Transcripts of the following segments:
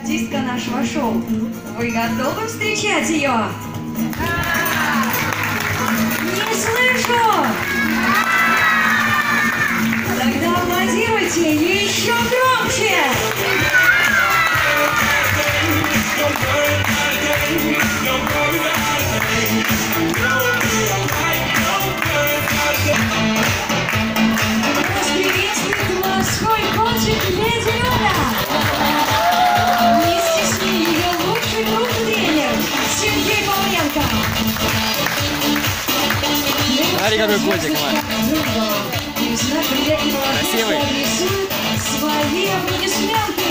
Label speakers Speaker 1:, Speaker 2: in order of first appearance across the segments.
Speaker 1: артистка нашего шоу. Вы готовы встречать ее? Не слышу! Тогда аплодируйте еще громче! Нас приветствует морской котик Леди Люда! Вместе с ней ее лучший друг-тренер Сергей Павленко!
Speaker 2: Смотри, какой котик, Маш. Красивый.
Speaker 1: Свои аплодисменты.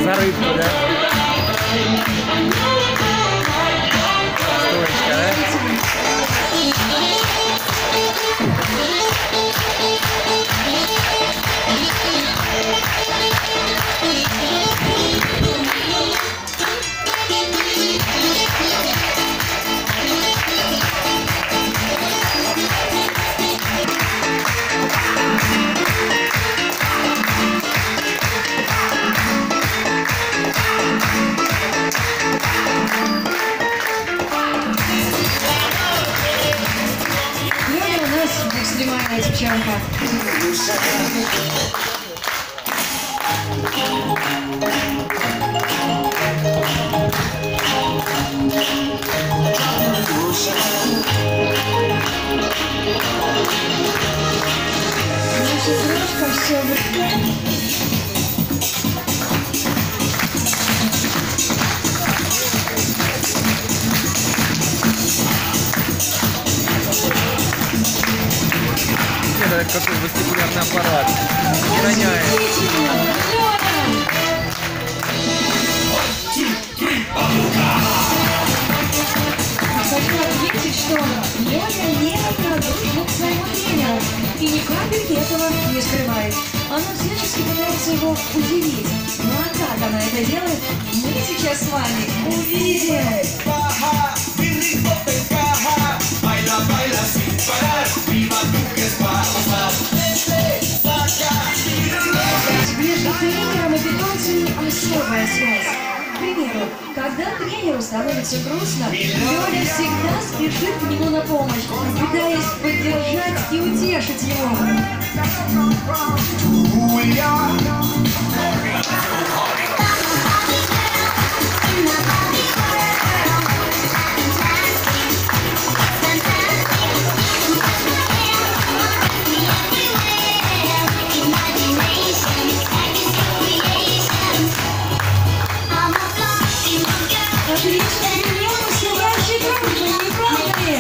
Speaker 2: За рыбку, да? Стоечка, да?
Speaker 1: Экстремальная девчонка. Наша дружка все выглядит.
Speaker 2: Это какой вестибулярный аппарат. Не роняет.
Speaker 1: Хочу отметить, что Лёля неравнодушна к своему тренеру и ни капельки этого не скрывает. Она всячески пытается его удивить. Ну а как она это делает, мы сейчас с вами увидим. Между тренером и питомцем особая связь. К примеру, когда тренеру становится грустно, Лёля всегда спешит к нему на помощь, пытаясь поддержать и утешить его. Отлично, пример настоящей дружбы, не правда ли?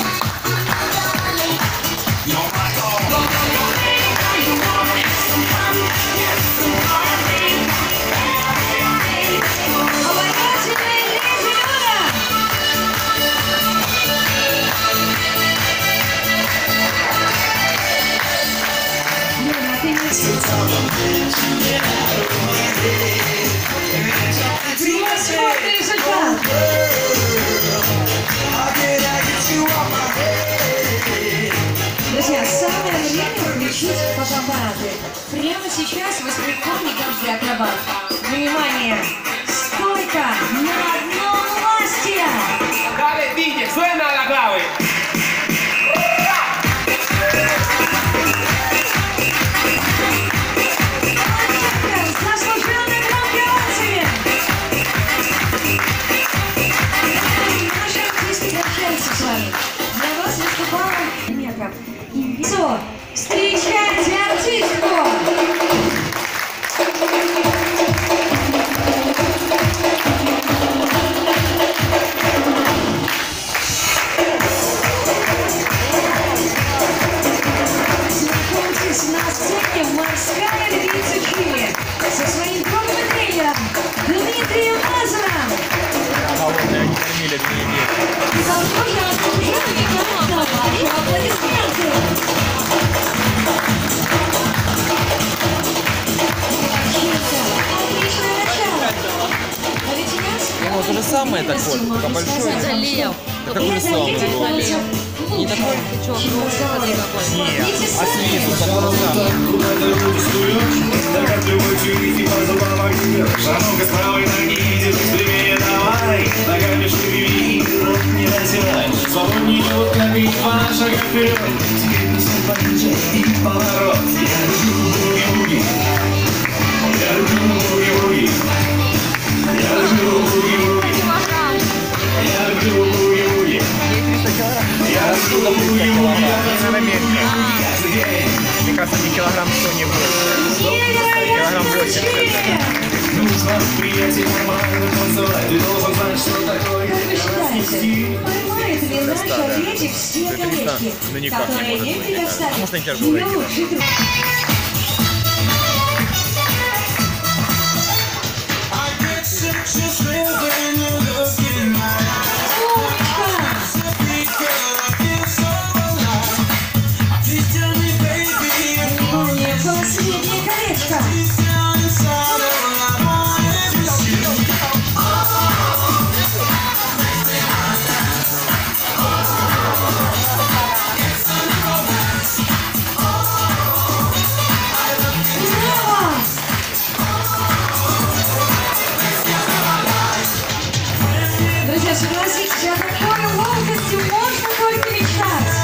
Speaker 1: Обаятельная Леди Люда! Люда, ты не превосходный результат! Друзья, самое время включить фотоаппараты. Прямо сейчас воскликнул не каждый акробат. Внимание! Стойка на одном ласте!
Speaker 3: Dale, DJ, suena la clave.
Speaker 1: Заслуженный громкий отзыв! Наши артисты прощаются с вами. Для вас выступала метров. И все, встречайте артистку! Знакомьтесь, на сцене морская львица Чили со своим другом и тренером Дмитрием Лазаром.
Speaker 2: Холодные они кормили, это не имеет.
Speaker 1: Заслуженный аплодисменты!
Speaker 2: самый такой, только большой.
Speaker 4: Это лев.
Speaker 2: Это такой самый был. Не такой?
Speaker 4: Ты чё, смотри какой.
Speaker 2: Нет, а снизу такой самый.
Speaker 5: Шагнув-ка с правой ноги, держись прямее, давай. Ногами шевели, рот не разевай. Свободнее вот как и два шага вперед. Теперь несем пониже и поворот. Я люблю буги-буги. Я люблю буги-буги. Я люблю буги-буги. Я люблю буги-буги. Я люблю буги-буги.
Speaker 2: Мне кажется, не килограмм 100 не будет. Килограмм 80.
Speaker 5: Нужно приятие нормально танцевать. Ты должен знать, что такое.
Speaker 1: Как вы считаете, поймает ли наш ответик все колечки,
Speaker 2: Ну никак не
Speaker 1: которые
Speaker 2: может
Speaker 1: ей
Speaker 2: быть.
Speaker 1: предоставят
Speaker 2: Может, они тяжелые.
Speaker 1: ее лучший друг? Внимание, последнее колечко. Браво! Друзья, согласитесь, о такой ловкости можно только мечтать.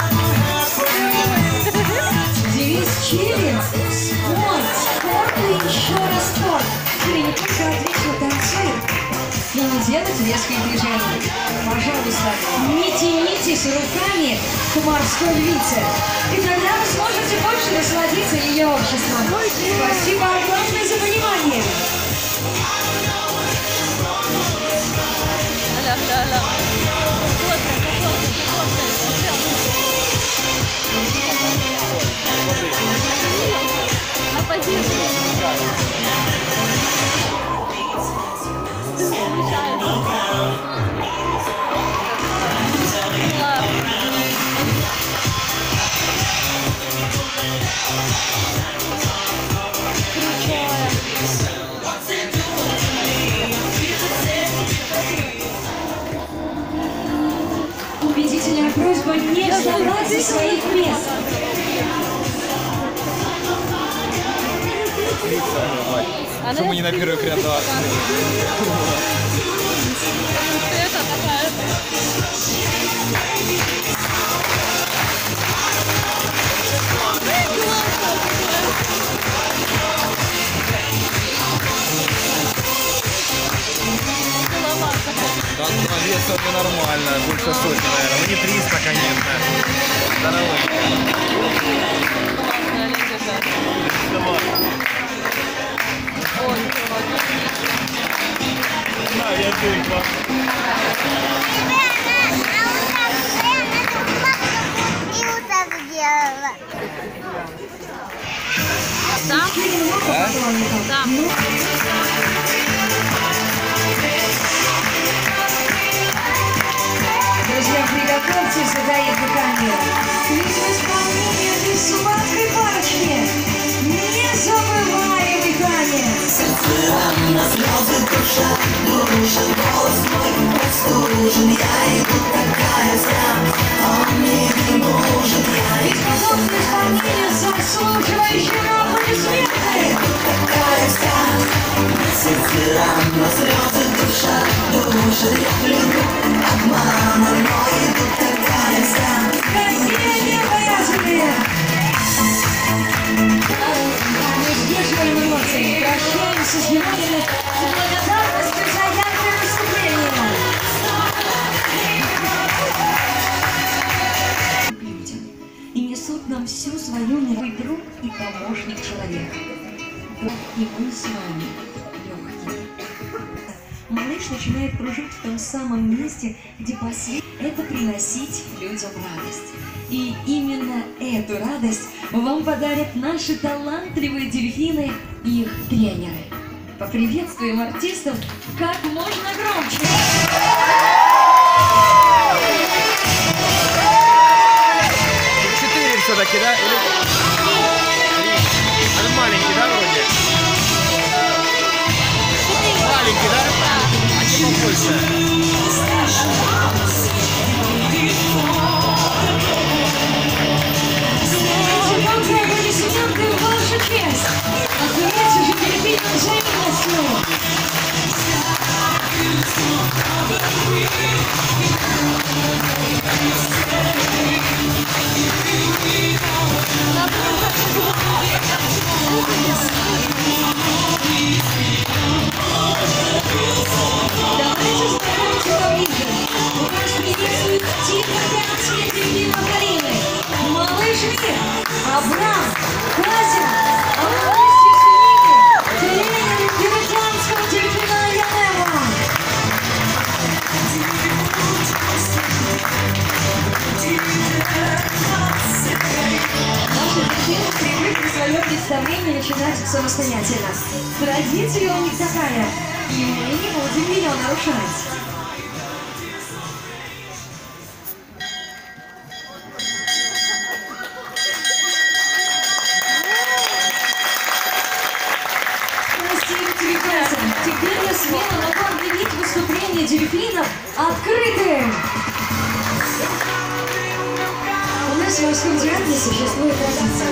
Speaker 1: Девиз Чили – спорт, спорт и еще раз спорт. Чили не только отлично танцует, но и делает резкие движения. Пожалуйста, не тянитесь руками к морской львице, и тогда вы сможете больше насладиться ее обществом. Спасибо огромное за понимание.
Speaker 4: Аля. На позицию.
Speaker 1: Убедительная просьба не вставать со своих мест.
Speaker 2: Почему не на первых рядах?
Speaker 4: Это такая.
Speaker 2: Да, вес это нормально, больше сотни, наверное. Ну не 300, конечно. Здоровый.
Speaker 5: Да, я только.
Speaker 4: Да? Да.
Speaker 1: Друзья, приготовьтесь затаить дыхание. Ведь в исполнении этой сладкой парочки не забываем дыхание.
Speaker 6: На слезы душа, дружен голос мой, простужен, я иду такая вся, он мне не нужен, я
Speaker 1: Ведь подобное исполнение заслуживающее аплодисменты.
Speaker 6: такая вся, сердце рано, слезы душа, дружен, я люблю, обмана, но иду такая вся.
Speaker 1: Какие необязанные! Мы сдерживаем эмоции, прощаемся с вниманием, с благодарностью за яркое выступление. Людям и несут нам всю свою мировой друг и помощник человека. Бог и мы с вами легкие. Малыш начинает кружить в том самом месте, где последний. Это приносить людям радость. И именно эту радость вам подарят наши талантливые дельфины и их тренеры. Поприветствуем артистов как можно громче.
Speaker 2: 4 все-таки, да? Или... Он маленький, да, вроде? Маленький, да? побольше.
Speaker 1: Громкие аплодисменты в вашу честь. Отдавайте же терпением взаимностью. Давайте знакомиться поближе. У нас приветствует тихоокеанские дельфины Карины. Малыш Мир, Абрам, Кася, а вместе с ними тренер тихоокеанского дельфина Янева. Наши дельфины привыкли свое представление начинать самостоятельно. Традиция у них такая, и мы не будем ее нарушать. Теперь я смело могу объявить выступление дельфинов открытым. У нас в морском театре существует традиция.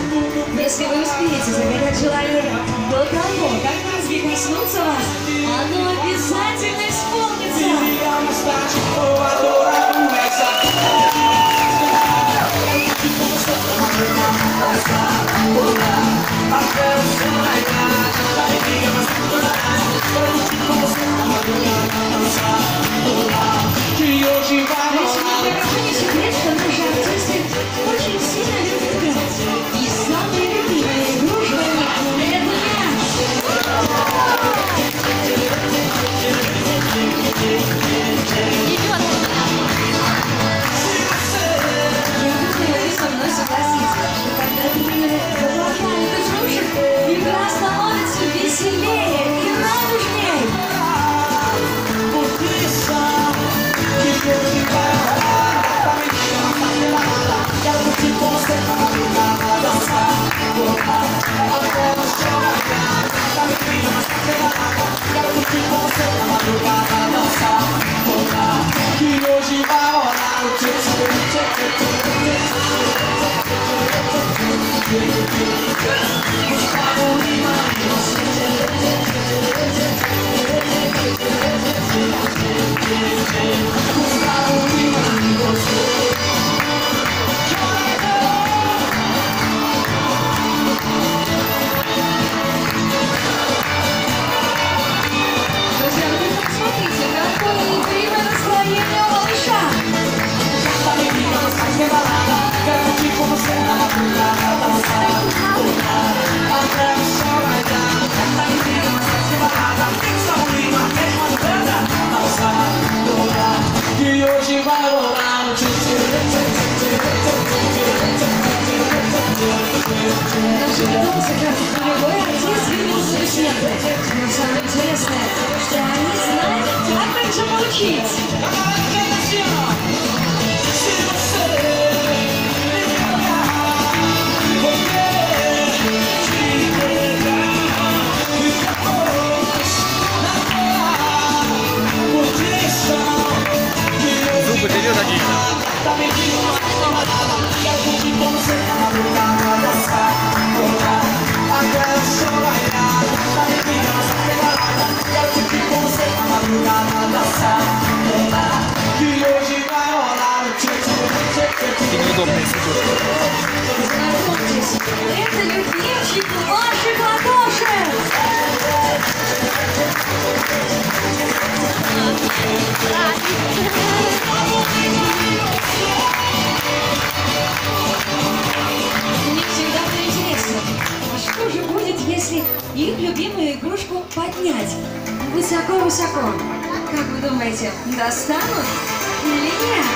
Speaker 1: Если вы успеете загадать желание до того, как нас не коснутся вас, оно обязательно исполнится. Не секрет, что наши артисты очень сильно любят играть. И самая любимая игрушка у них — это мяч. Я думаю, вы со мной согласитесь, что когда тренеры выполняют игрушек, игра становится веселее и радужней. Наши видосы, как любой артист, видел аплодисменты. Но самое интересное, что они знают, как их заполучить.
Speaker 2: Зубы ты видишь какие? Неудобные сидушки.
Speaker 1: Знакомьтесь, это любимчик ваших ладошек. Мне всегда было интересно, а что же будет, если их любимую игрушку поднять высоко-высоко? Как вы думаете, достанут или нет?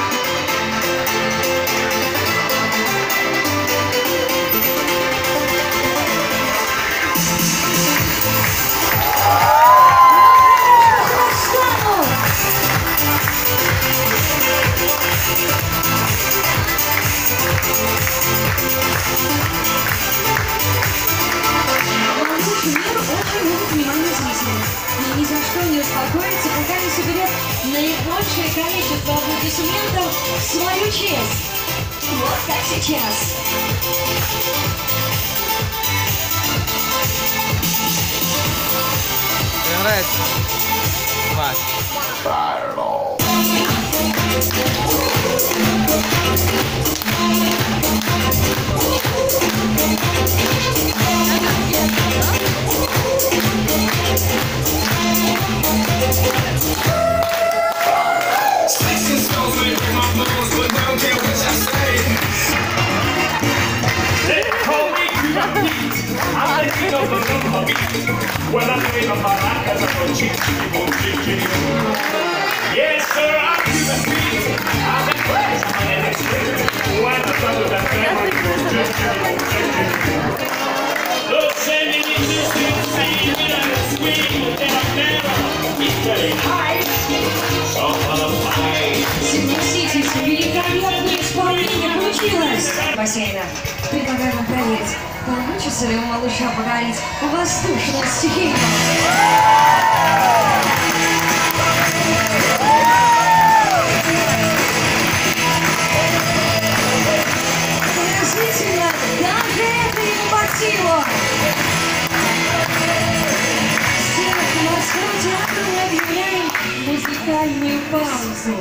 Speaker 1: Малыш Мир очень любят внимание зрителей. И ни за что не успокоится, пока не соберет наибольшее количество аплодисментов в свою честь. Вот как сейчас.
Speaker 2: Мне нравится. Два.
Speaker 5: When I play the maracas, I go chickity boom, chickity boom. Yes, sir, I'm the beat. I'm the praise, I'm an expert. When I start with that camera, you go chickity boom, chickity boom. Those sending in the street, sweet, and I'm never. It's very high. So on a fight.
Speaker 1: Согласитесь, великолепное исполнение получилось. Бассейна, предлагаю вам проверить, получится ли у малыша подарить воздушную стихию. Поразительно, даже это ему под силу. С тем морскому театру мы объявляем музыкальную паузу.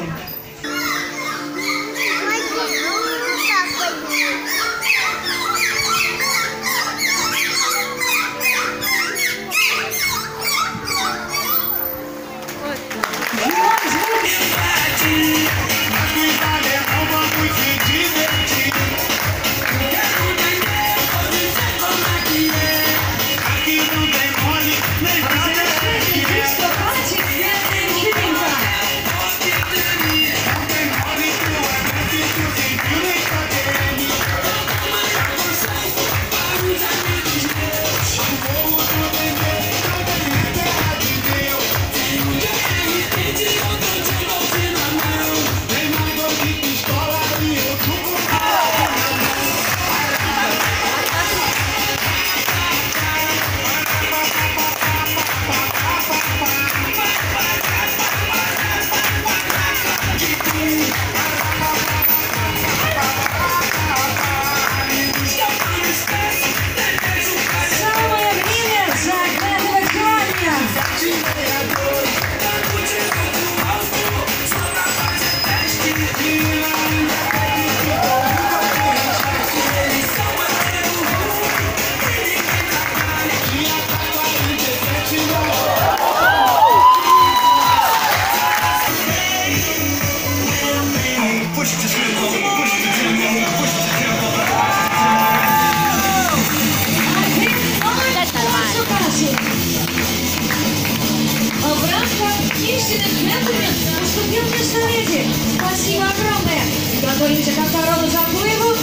Speaker 1: Спасибо огромное! Готовимся ко второму заплыву.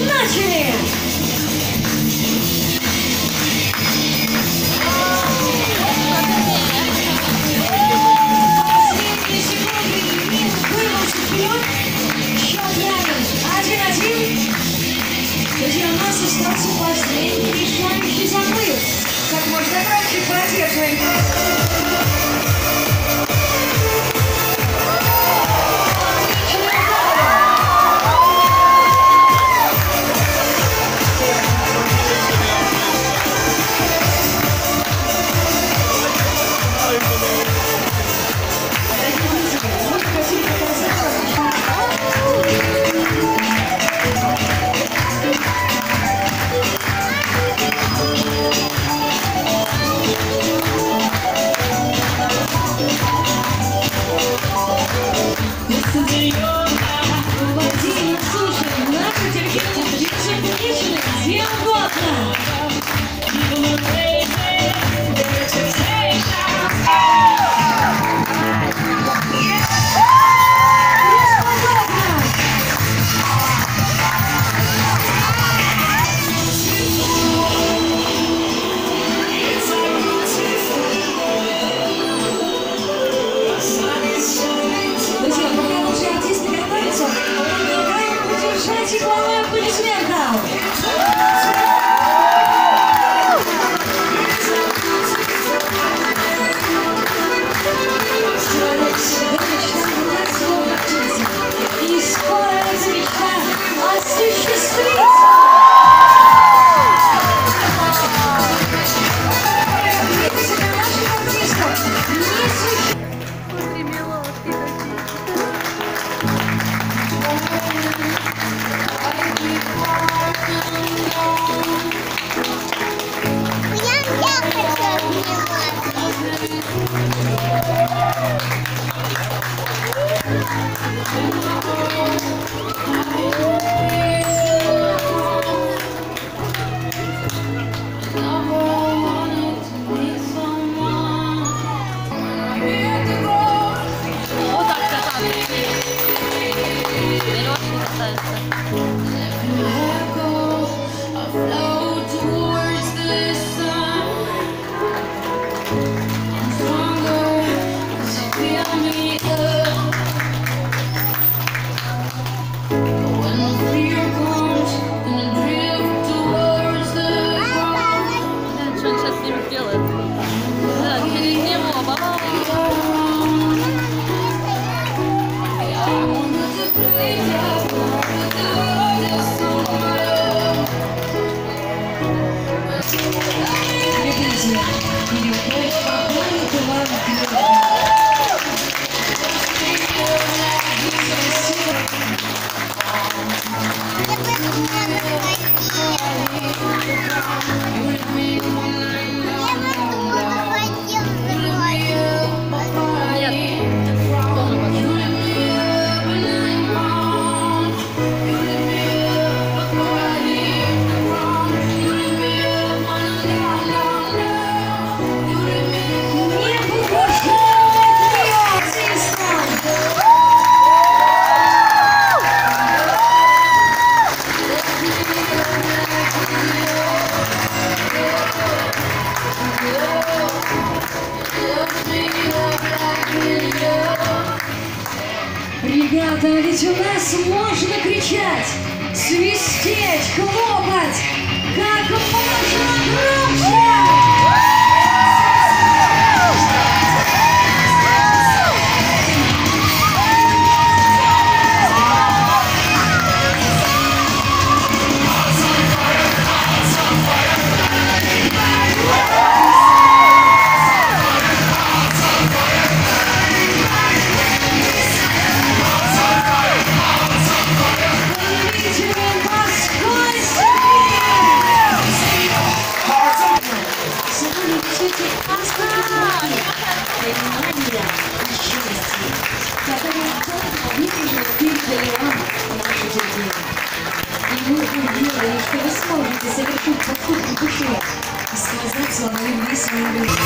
Speaker 1: Начали! Последние секунды и мир вырвался вперед. Счет рядом. 1-1. Друзья, у нас остался последний решающий заплыв. Как можно громче поддерживаем. Тепловые аплодисменты! ведь у нас можно кричать, свистеть, хлопать, как можно громче! Понимание и счастье, которое только выдержит передавал наше терпение. И мы уверены, что вы сможете совершить покупку души и сказать слова любви своим людям.